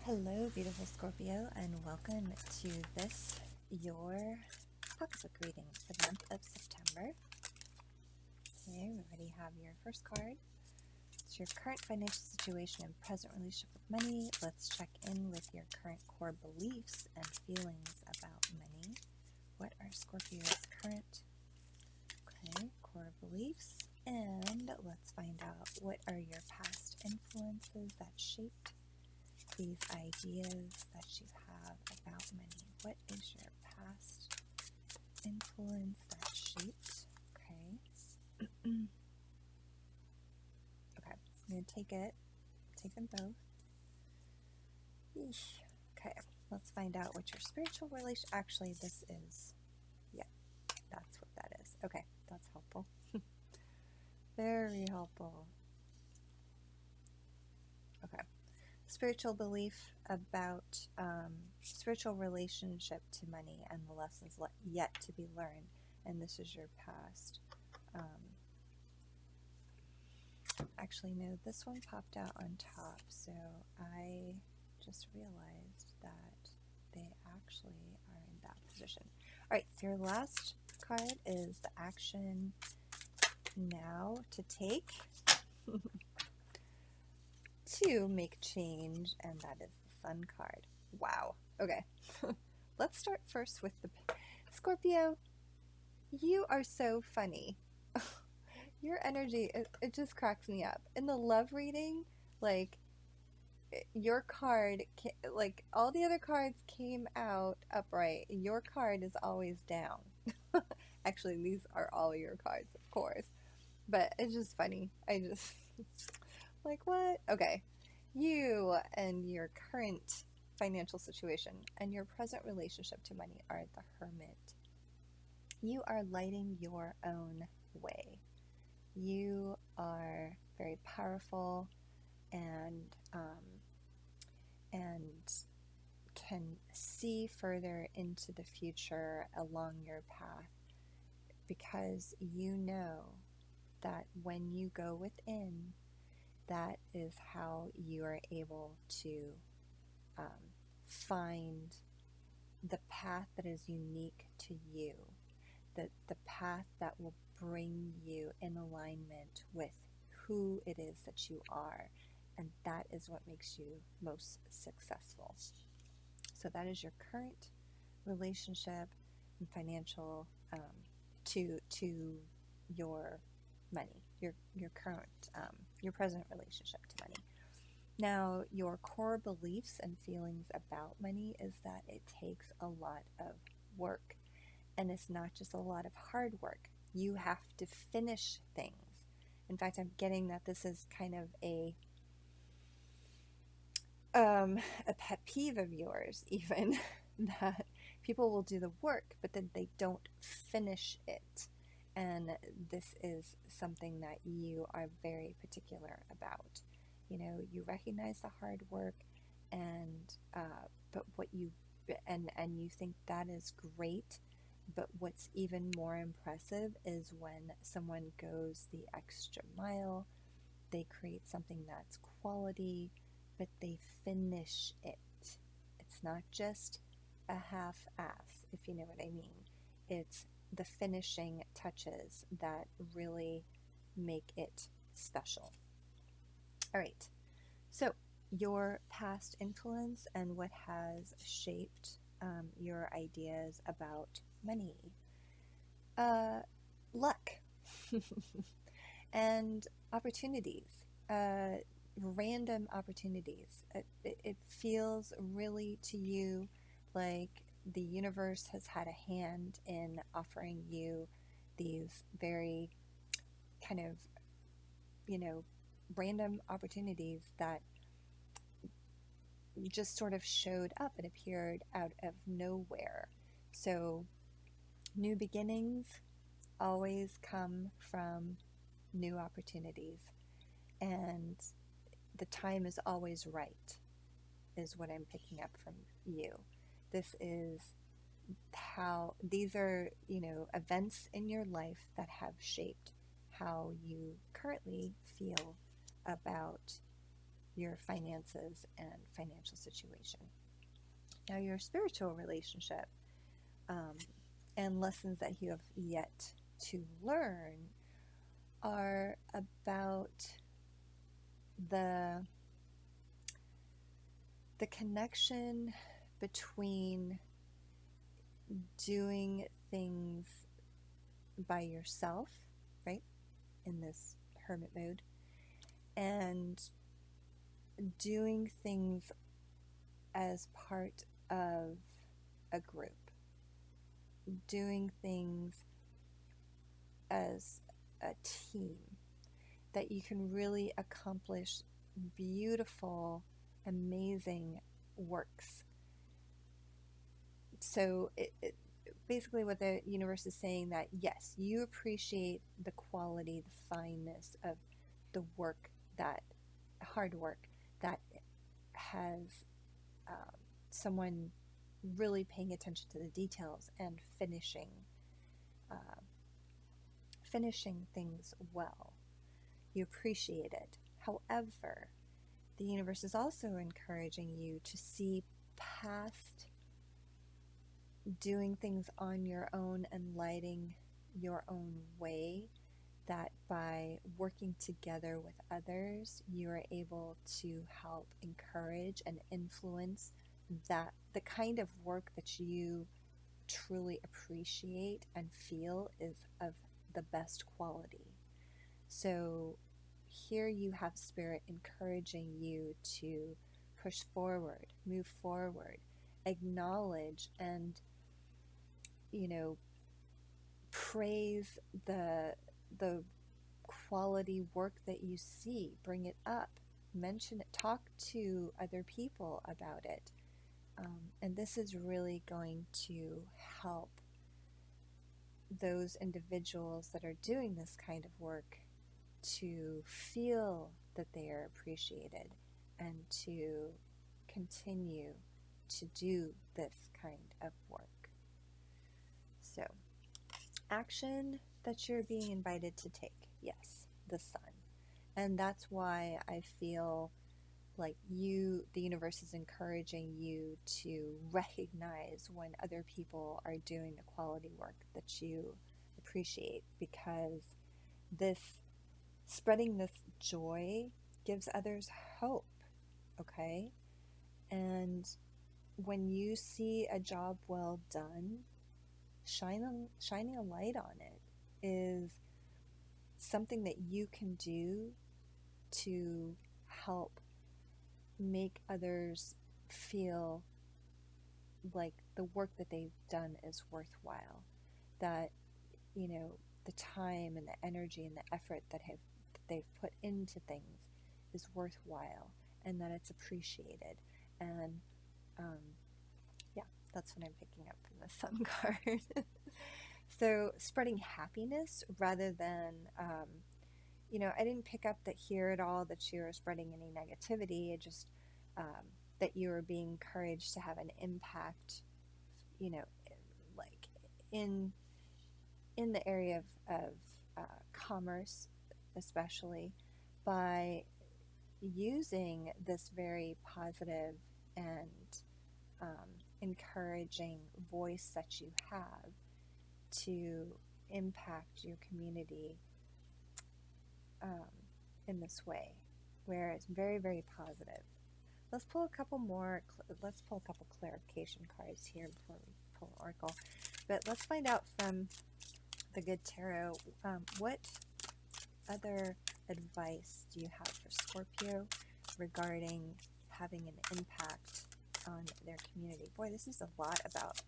Hello, beautiful Scorpio, and welcome to this, your pocketbook reading for the month of September. Okay, we already have your first card. It's your current financial situation and present relationship with money. Let's check in with your current core beliefs and feelings about money. What are Scorpio's current core beliefs? And let's find out what are your past influences that shaped these ideas that you have about money. What is your past influence that shaped? Okay. Okay, I'm going to take them both. Eesh. Okay, let's find out what your spiritual relation, actually this is, yeah, that's what that is. Okay, that's helpful. Very helpful. Okay. Spiritual belief about spiritual relationship to money and the lessons yet to be learned. And this is your past. Actually, no, this one popped out on top. So I just realized that they actually are in that position. All right, your last card is the action now to take. To make change, and that is the Sun card. Wow. Okay. Let's start first with the Scorpio. You are so funny. Your energy, it just cracks me up. In the love reading, like, your card, like, all the other cards came out upright. Your card is always down. Actually, these are all your cards, of course. But it's just funny. I just... like, what? Okay. You and your current financial situation and your present relationship to money are the Hermit. You are lighting your own way. You are very powerful and can see further into the future along your path, because you know that when you go within, that is how you are able to find the path that is unique to you, the path that will bring you in alignment with who it is that you are, and that is what makes you most successful. So that is your current relationship and financial to your money, your current your present relationship to money. Now, your core beliefs and feelings about money is that it takes a lot of work, and it's not just a lot of hard work. You have to finish things. In fact, I'm getting that this is kind of a pet peeve of yours, even, that people will do the work, but then they don't finish it. And this is something that you are very particular about. You know, you recognize the hard work, and but what you and you think that is great. But what's even more impressive is when someone goes the extra mile. They create something that's quality, but they finish it. It's not just a half-ass, if you know what I mean. It's the finishing touches that really make it special. All right, so your past influence and what has shaped your ideas about money. Luck and opportunities, random opportunities. It feels really to you like the universe has had a hand in offering you these very kind of, random opportunities that just sort of showed up and appeared out of nowhere. So new beginnings always come from new opportunities, and the time is always right, is what I'm picking up from you. This is how these are, events in your life that have shaped how you currently feel about your finances and financial situation. Now, your spiritual relationship and lessons that you have yet to learn are about the connection between doing things by yourself, right, in this hermit mode, and doing things as part of a group, doing things as a team, that you can really accomplish beautiful, amazing works. So basically what the universe is saying, that yes, you appreciate the quality, the fineness of the work, that hard work that has someone really paying attention to the details and finishing things well. You appreciate it. However, the universe is also encouraging you to see past doing things on your own and lighting your own way, that by working together with others, you are able to help encourage and influence that the kind of work that you truly appreciate and feel is of the best quality. So here you have Spirit encouraging you to push forward, move forward, acknowledge and, praise the quality work that you see. Bring it up, mention it, talk to other people about it. And this is really going to help those individuals that are doing this kind of work to feel that they are appreciated and to continue to do this kind of work. So, action that you're being invited to take. Yes, the sun. And that's why I feel like the universe is encouraging you to recognize when other people are doing the quality work that you appreciate, because spreading this joy gives others hope, okay? And when you see a job well done, shining a light on it is something that you can do to help make others feel like the work that they've done is worthwhile, that the time and the energy and the effort that they've put into things is worthwhile, and that it's appreciated. And yeah, that's what I'm picking up from the sun card. So spreading happiness rather than I didn't pick up that here at all that you were spreading any negativity. It just that you were being encouraged to have an impact, like in the area of commerce, especially by using this very positive and encouraging voice that you have to impact your community in this way, where it's very, very positive. Let's pull a couple clarification cards here before we pull Oracle. But let's find out from the Good Tarot, what other advice do you have for Scorpio regarding having an impact on their community? Boy, this is a lot about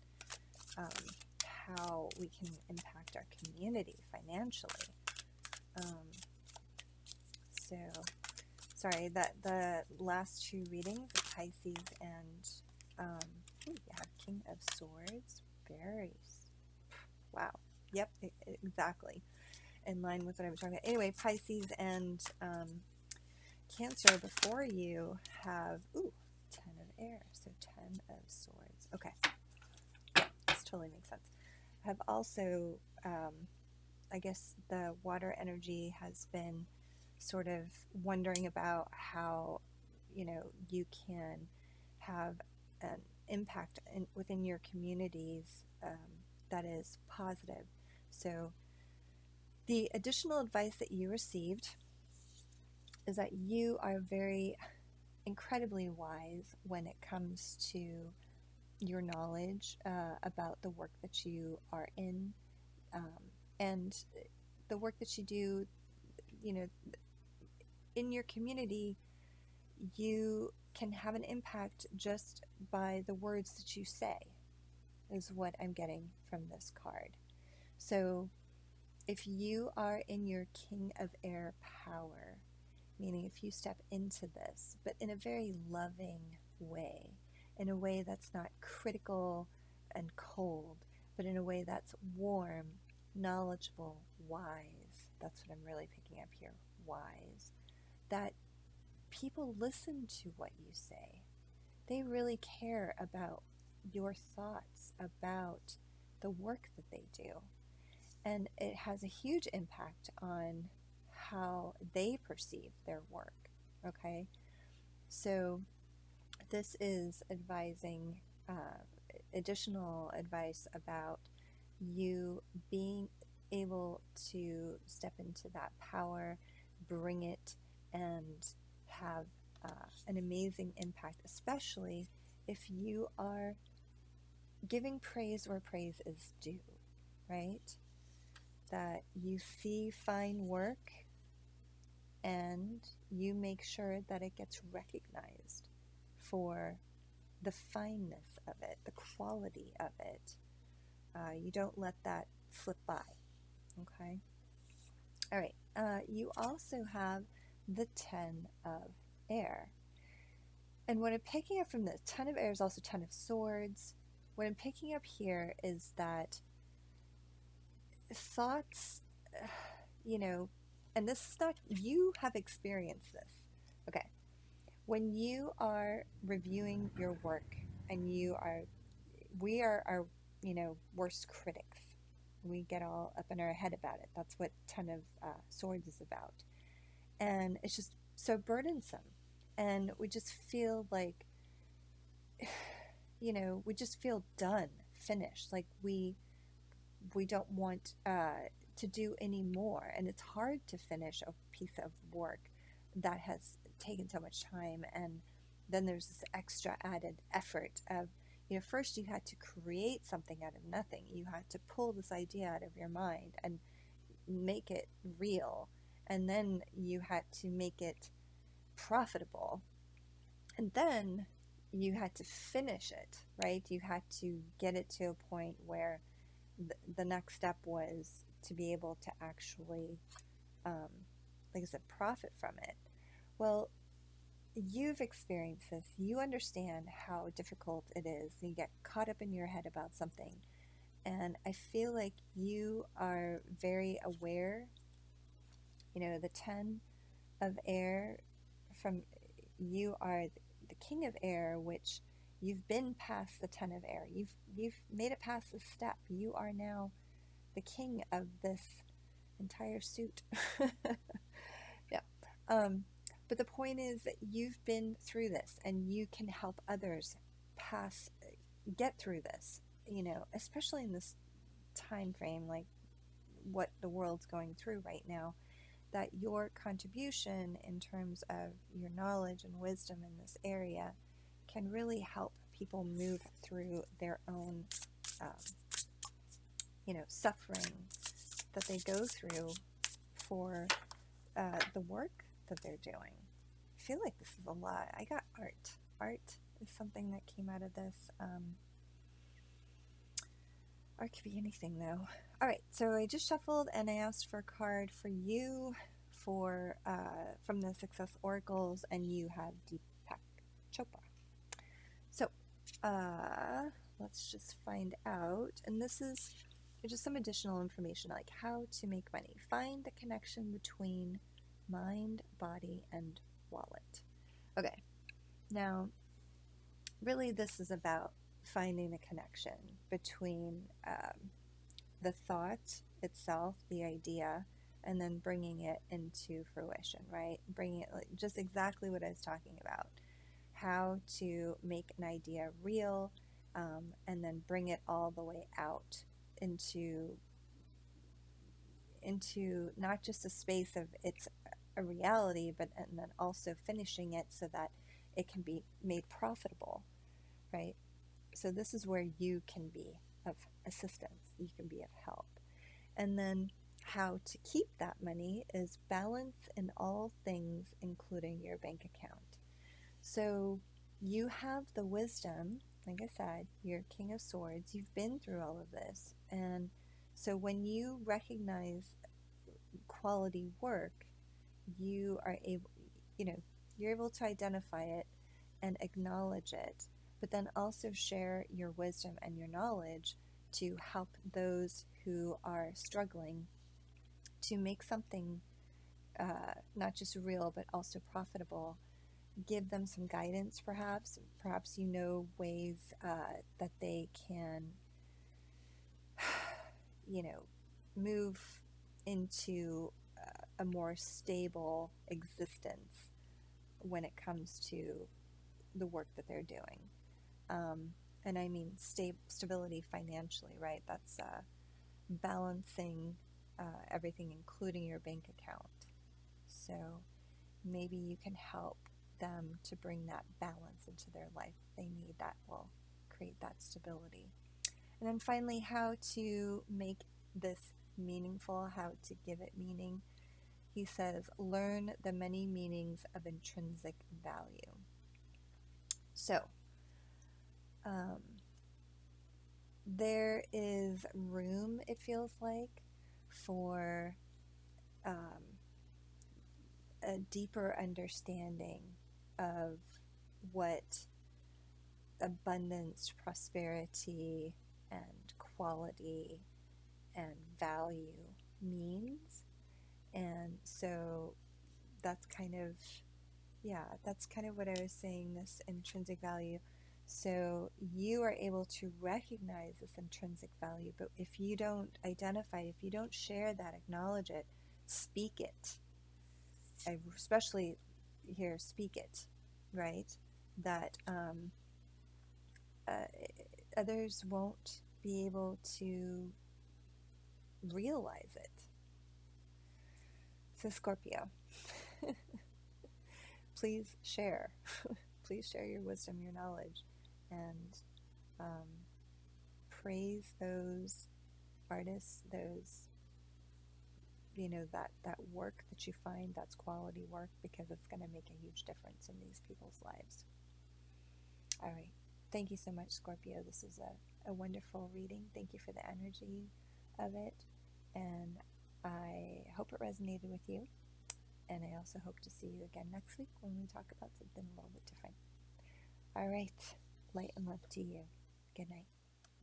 how we can impact our community financially. So, sorry, that the last two readings, Pisces and you have King of Swords, berries. Wow. Yep, exactly. In line with what I was talking about. Anyway, Pisces and Cancer before you have, 10 of air, so 10 of swords. Okay. Yeah, this totally makes sense. I have also, I guess the water energy has been sort of wondering about how you can have an impact within your communities that is positive. So the additional advice that you received is that you are very incredibly wise when it comes to your knowledge about the work that you are in, and the work that you do, you know, in your community. You can have an impact just by the words that you say, is what I'm getting from this card. So if you are in your King of Air power, meaning if you step into this, but in a very loving way, in a way that's not critical and cold, but in a way that's warm, knowledgeable, wise. That's what I'm really picking up here, wise. That people listen to what you say. They really care about your thoughts, about the work that they do. And it has a huge impact on how they perceive their work. Okay? So this is advising, additional advice about you being able to step into that power, bring it, and have an amazing impact, especially if you are giving praise where praise is due, right? That you see fine work and you make sure that it gets recognized for the fineness of it, the quality of it. You don't let that slip by, okay? All right, you also have the 10 of Air. And what I'm picking up from this, 10 of Air is also 10 of Swords. What I'm picking up here is that thoughts, and this is not, you have experienced this. Okay. When you are reviewing your work and we are our, worst critics. We get all up in our head about it. That's what 10 of Swords is about. And it's just so burdensome. And we just feel like, we just feel done, finished. Like we don't want to do any more. And it's hard to finish a piece of work that has taken so much time. And then there's this extra added effort of, first you had to create something out of nothing. You had to pull this idea out of your mind and make it real. And then you had to make it profitable. And then you had to finish it, right? You had to get it to a point where the next step was to be able to actually, like I said, profit from it. Well, you've experienced this. You understand how difficult it is. You get caught up in your head about something. And I feel like you are very aware, the 10 of Air, from you are the King of Air, which you've been past the 10 of Air. You've made it past this step. You are now the king of this entire suit. Yeah. But the point is that you've been through this and you can help others get through this, especially in this time frame, like what the world's going through right now, that your contribution in terms of your knowledge and wisdom in this area can really help people move through their own, suffering that they go through for the work that they're doing. I feel like this is a lot. I got art. Art is something that came out of this. Art could be anything, though. All right, so I just shuffled and I asked for a card for you from the Success Oracles, and you have Deepak Chopra. So let's just find out. And this is just some additional information, like how to make money. Find the connection between mind, body, and wallet. Okay, now really this is about finding the connection between the thought itself, the idea, and then bringing it into fruition, right? Bringing it, like, just exactly what I was talking about. How to make an idea real, and then bring it all the way out into not just a space of it's a reality, but and then also finishing it so that it can be made profitable, right? So this is where you can be of assistance, you can be of help. And then how to keep that money is balance in all things, including your bank account. So you have the wisdom, like I said, you're King of Swords, you've been through all of this. And so when you recognize quality work, you are able, you're able to identify it and acknowledge it, but then also share your wisdom and your knowledge to help those who are struggling to make something not just real but also profitable. Give them some guidance, perhaps ways that they can move into a more stable existence when it comes to the work that they're doing. And I mean stability financially, right? That's balancing everything, including your bank account. So maybe you can help them to bring that balance into their life. They need that, will create that stability. And then finally, how to make this meaningful, how to give it meaning. He says, learn the many meanings of intrinsic value. So, there is room, it feels like, for a deeper understanding of what abundance, prosperity, and quality and value means. And so that's kind of, that's kind of what I was saying, this intrinsic value. So you are able to recognize this intrinsic value, but if you don't identify it, if you don't share that, acknowledge it, speak it, I especially here, speak it, right? That others won't be able to realize it. So Scorpio, please share. Please share your wisdom, your knowledge, and praise those artists, those, that work that you find, that's quality work, because it's going to make a huge difference in these people's lives. All right. Thank you so much, Scorpio. This was a wonderful reading. Thank you for the energy of it. And I hope it resonated with you. And I also hope to see you again next week when we talk about something a little bit different. All right. Light and love to you. Good night.